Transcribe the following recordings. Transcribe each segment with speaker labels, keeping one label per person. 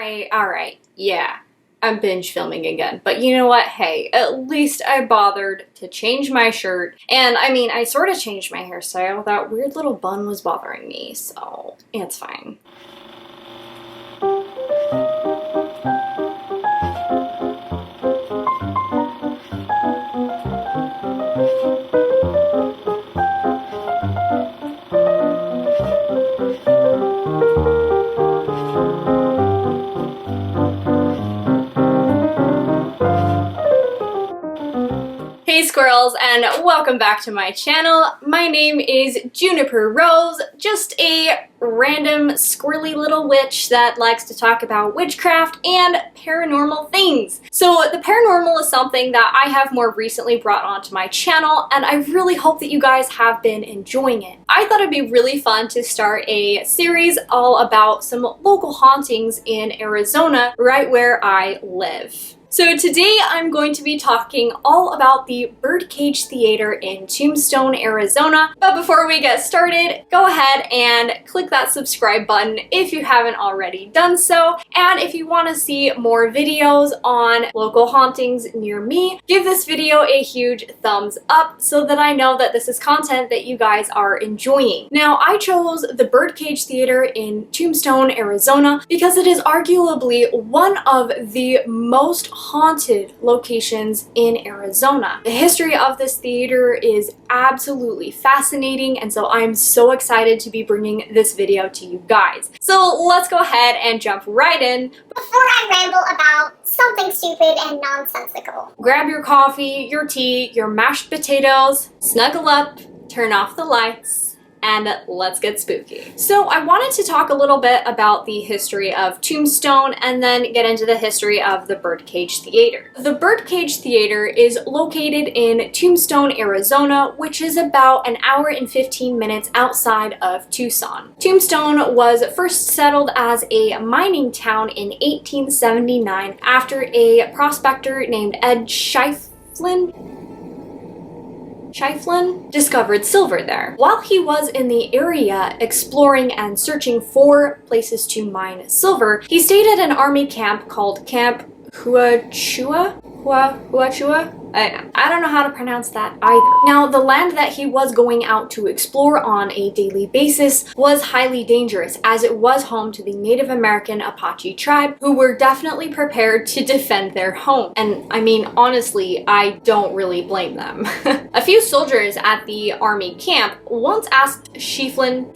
Speaker 1: Alright, yeah. I'm binge filming again. But you know what? Hey, at least I bothered to change my shirt. And I mean, I sort of changed my hairstyle. That weird little bun was bothering me, so it's fine. Hey squirrels, and welcome back to my channel. My name is Juniper Rose, just a random squirrely little witch that likes to talk about witchcraft and paranormal things. So the paranormal is something that I have more recently brought onto my channel, and I really hope that you guys have been enjoying it. I thought it'd be really fun to start a series all about some local hauntings in Arizona, right where I live. So today I'm going to be talking all about the Birdcage Theater in Tombstone, Arizona. But before we get started, go ahead and click that subscribe button if you haven't already done so. And if you want to see more videos on local hauntings near me, give this video a huge thumbs up so that I know that this is content that you guys are enjoying. Now, I chose the Birdcage Theater in Tombstone, Arizona because it is arguably one of the most haunted locations in Arizona. The history of this theater is absolutely fascinating, and so I'm so excited to be bringing this video to you guys. So let's go ahead and jump right in.
Speaker 2: Before I ramble about something stupid and nonsensical,
Speaker 1: Grab your coffee, your tea, your mashed potatoes, snuggle up, turn off the lights, and let's get spooky. So I wanted to talk a little bit about the history of Tombstone and then get into the history of the Birdcage Theater. The Birdcage Theater is located in Tombstone, Arizona, which is about an hour and 15 minutes outside of Tucson. Tombstone was first settled as a mining town in 1879 after a prospector named Ed Schieffelin discovered silver there. While he was in the area exploring and searching for places to mine silver, he stayed at an army camp called Camp Huachua? I don't know how to pronounce that either. Now, the land that he was going out to explore on a daily basis was highly dangerous, as it was home to the Native American Apache tribe, who were definitely prepared to defend their home. And I mean, honestly, I don't really blame them. A few soldiers at the army camp once asked Schieffelin,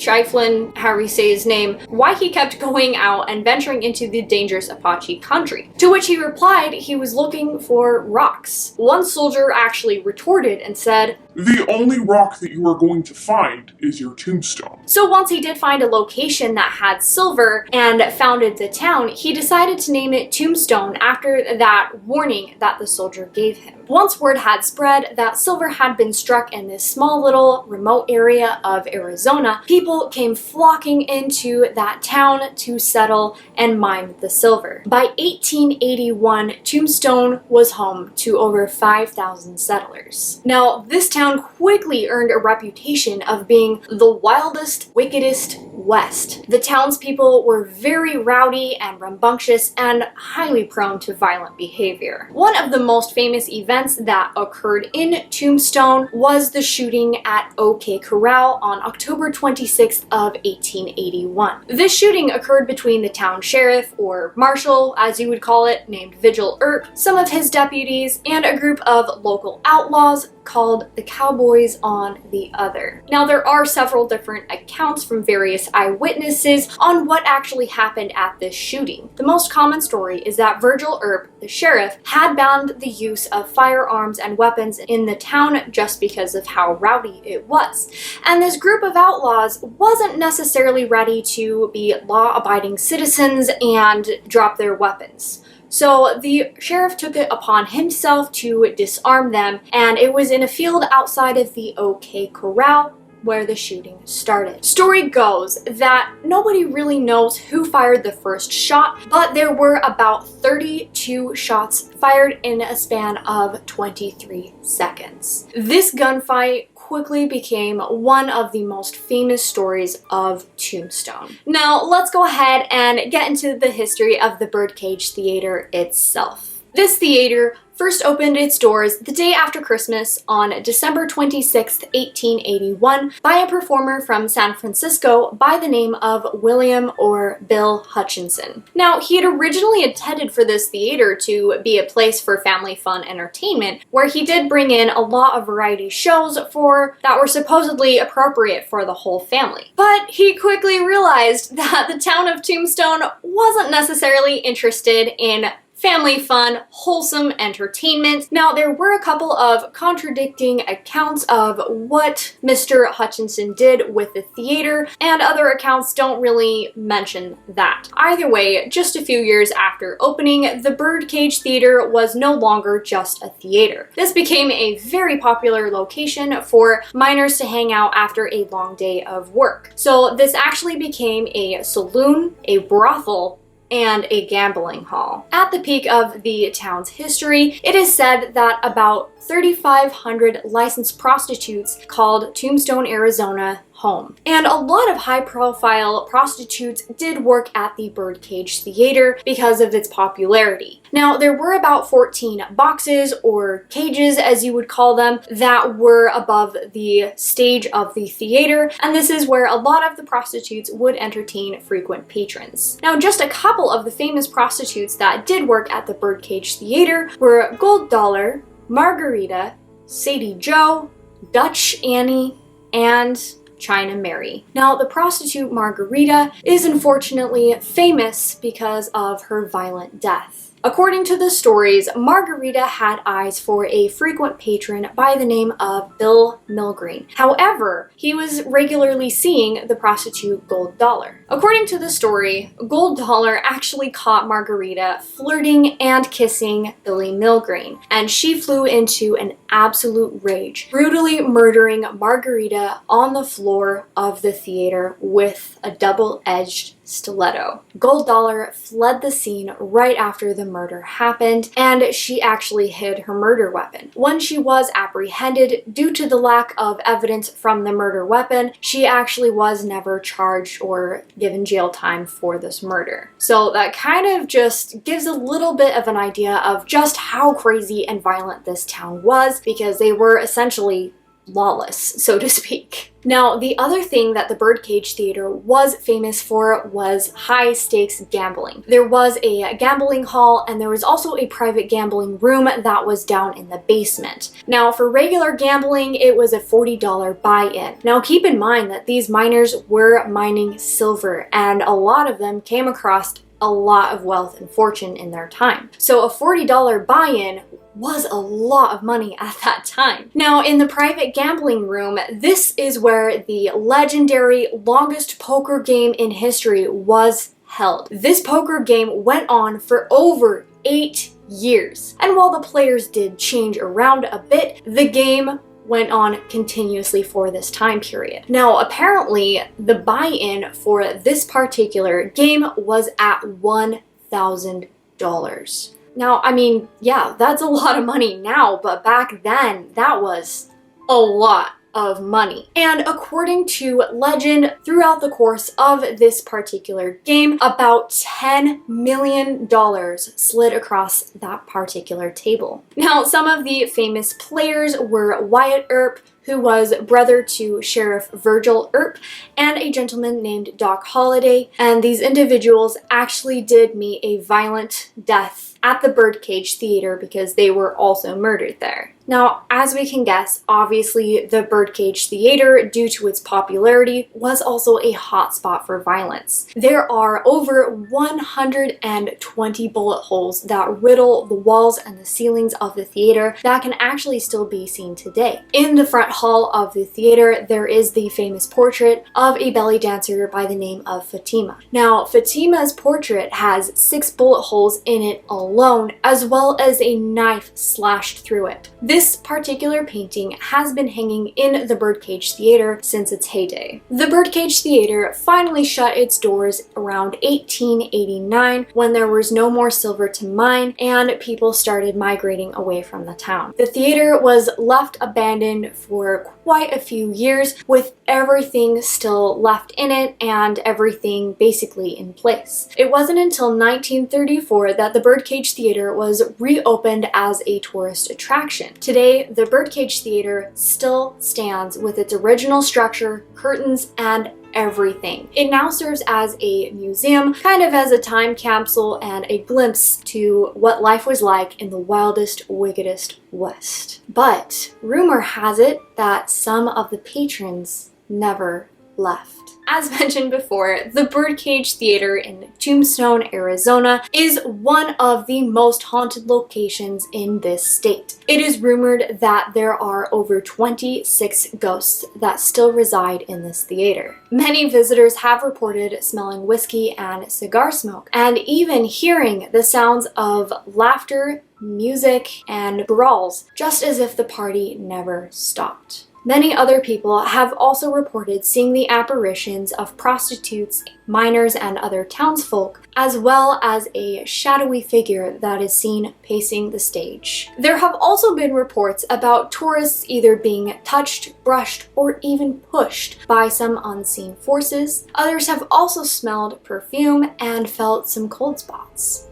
Speaker 1: however you say his name, why he kept going out and venturing into the dangerous Apache country. To which he replied he was looking for rocks. One soldier actually retorted and said,
Speaker 3: "The only rock that you are going to find is your tombstone."
Speaker 1: So once he did find a location that had silver and founded the town, he decided to name it Tombstone after that warning that the soldier gave him. Once word had spread that silver had been struck in this small little remote area of Arizona, people came flocking into that town to settle and mine the silver. By 1881, Tombstone was home to over 5,000 settlers. Now, this town quickly earned a reputation of being the wildest, wickedest West. The townspeople were very rowdy and rambunctious and highly prone to violent behavior. One of the most famous events that occurred in Tombstone was the shooting at OK Corral on October 26th of 1881. This shooting occurred between the town sheriff, or marshal as you would call it, named Vigil Earp, some of his deputies, and a group of local outlaws called the Cowboys on the other. Now, there are several different accounts from various eyewitnesses on what actually happened at this shooting. The most common story is that Vigil Earp, the sheriff, had banned the use of firearms and weapons in the town just because of how rowdy it was. And this group of outlaws wasn't necessarily ready to be law-abiding citizens and drop their weapons. So the sheriff took it upon himself to disarm them, and it was in a field outside of the OK Corral where the shooting started. Story goes that nobody really knows who fired the first shot, but there were about 32 shots fired in a span of 23 seconds. This gunfight quickly became one of the most famous stories of Tombstone. Now, let's go ahead and get into the history of the Birdcage Theater itself. This theater first opened its doors the day after Christmas on December 26, 1881, by a performer from San Francisco by the name of William or Bill Hutchinson. Now, he had originally intended for this theater to be a place for family fun entertainment, where he did bring in a lot of variety shows that were supposedly appropriate for the whole family. But he quickly realized that the town of Tombstone wasn't necessarily interested in family fun, wholesome entertainment. Now, there were a couple of contradicting accounts of what Mr. Hutchinson did with the theater, and other accounts don't really mention that. Either way, just a few years after opening, the Birdcage Theater was no longer just a theater. This became a very popular location for miners to hang out after a long day of work. So this actually became a saloon, a brothel, and a gambling hall. At the peak of the town's history, it is said that about 3,500 licensed prostitutes called Tombstone, Arizona home. And a lot of high-profile prostitutes did work at the Birdcage Theater because of its popularity. Now, there were about 14 boxes, or cages as you would call them, that were above the stage of the theater, and this is where a lot of the prostitutes would entertain frequent patrons. Now, just a couple of the famous prostitutes that did work at the Birdcage Theater were Gold Dollar, Margarita, Sadie Joe, Dutch Annie, and China Mary. Now, the prostitute Margarita is unfortunately famous because of her violent death. According to the stories, Margarita had eyes for a frequent patron by the name of Bill Milgreen. However, he was regularly seeing the prostitute Gold Dollar. According to the story, Gold Dollar actually caught Margarita flirting and kissing Billy Milgreen, and she flew into an absolute rage, brutally murdering Margarita on the floor of the theater with a double-edged stiletto. Gold Dollar fled the scene right after the murder happened, and she actually hid her murder weapon. When she was apprehended due to the lack of evidence from the murder weapon, she actually was never charged or given jail time for this murder. So that kind of just gives a little bit of an idea of just how crazy and violent this town was, because they were essentially lawless, so to speak. Now, the other thing that the Birdcage Theater was famous for was high-stakes gambling. There was a gambling hall, and there was also a private gambling room that was down in the basement. Now, for regular gambling, it was a $40 buy-in. Now, keep in mind that these miners were mining silver, and a lot of them came across a lot of wealth and fortune in their time. So a $40 buy-in was a lot of money at that time. Now, in the private gambling room, this is where the legendary longest poker game in history was held. This poker game went on for over 8 years. And while the players did change around a bit, the game went on continuously for this time period. Now, apparently, the buy-in for this particular game was at $1,000. Now, I mean, yeah, that's a lot of money now, but back then, that was a lot of money. And according to legend, throughout the course of this particular game, about $10 million slid across that particular table. Now, some of the famous players were Wyatt Earp, who was brother to Sheriff Virgil Earp, and a gentleman named Doc Holliday, and these individuals actually did meet a violent death at the Birdcage Theater because they were also murdered there. Now, as we can guess, obviously the Birdcage Theater, due to its popularity, was also a hotspot for violence. There are over 120 bullet holes that riddle the walls and the ceilings of the theater that can actually still be seen today. In the front hall of the theater, there is the famous portrait of a belly dancer by the name of Fatima. Now, Fatima's portrait has 6 bullet holes in it alone, as well as a knife slashed through it. This particular painting has been hanging in the Birdcage Theater since its heyday. The Birdcage Theater finally shut its doors around 1889 when there was no more silver to mine and people started migrating away from the town. The theater was left abandoned for for quite a few years, with everything still left in it and everything basically in place. It wasn't until 1934 that the Birdcage Theater was reopened as a tourist attraction. Today, the Birdcage Theater still stands with its original structure, curtains, and everything. It now serves as a museum, kind of as a time capsule and a glimpse to what life was like in the wildest, wickedest West. But rumor has it that some of the patrons never left. As mentioned before, the Birdcage Theater in Tombstone, Arizona is one of the most haunted locations in this state. It is rumored that there are over 26 ghosts that still reside in this theater. Many visitors have reported smelling whiskey and cigar smoke, and even hearing the sounds of laughter, music, and brawls, just as if the party never stopped. Many other people have also reported seeing the apparitions of prostitutes, miners, and other townsfolk, as well as a shadowy figure that is seen pacing the stage. There have also been reports about tourists either being touched, brushed, or even pushed by some unseen forces. Others have also smelled perfume and felt some cold spots.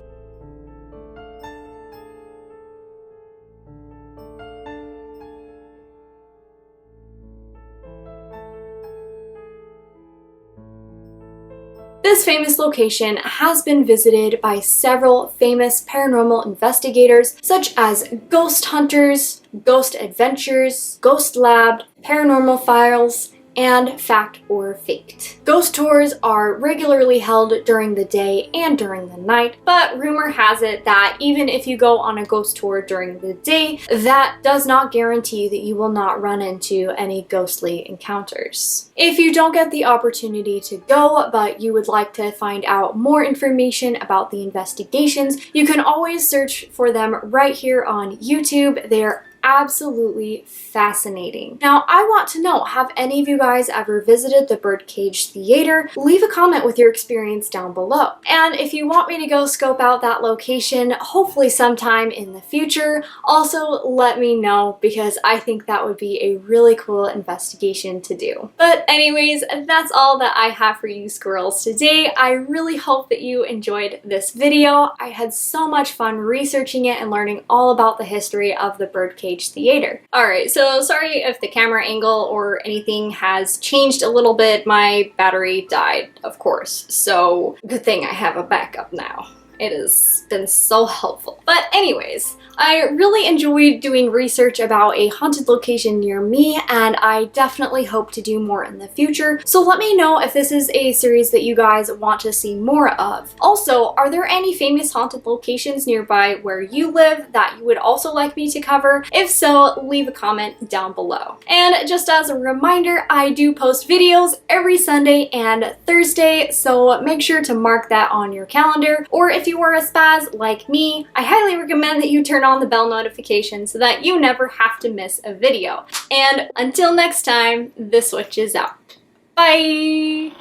Speaker 1: This famous location has been visited by several famous paranormal investigators, such as ghost hunters, ghost adventures, ghost lab, paranormal files, and Fact or Faked. Ghost tours are regularly held during the day and during the night, but rumor has it that even if you go on a ghost tour during the day, that does not guarantee that you will not run into any ghostly encounters. If you don't get the opportunity to go, but you would like to find out more information about the investigations, you can always search for them right here on YouTube. They're absolutely fascinating. Now, I want to know, have any of you guys ever visited the Birdcage Theater? Leave a comment with your experience down below. And if you want me to go scope out that location, hopefully sometime in the future, also let me know, because I think that would be a really cool investigation to do. But anyways, that's all that I have for you squirrels today. I really hope that you enjoyed this video. I had so much fun researching it and learning all about the history of the Birdcage Theater. Alright, so sorry if the camera angle or anything has changed a little bit. My battery died, of course, so good thing I have a backup now. It has been so helpful. But anyways, I really enjoyed doing research about a haunted location near me, and I definitely hope to do more in the future. So let me know if this is a series that you guys want to see more of. Also, are there any famous haunted locations nearby where you live that you would also like me to cover? If so, leave a comment down below. And just as a reminder, I do post videos every Sunday and Thursday, so make sure to mark that on your calendar. Or if you are a spaz like me, I highly recommend that you turn on the bell notification so that you never have to miss a video. And until next time, this witch is out. Bye!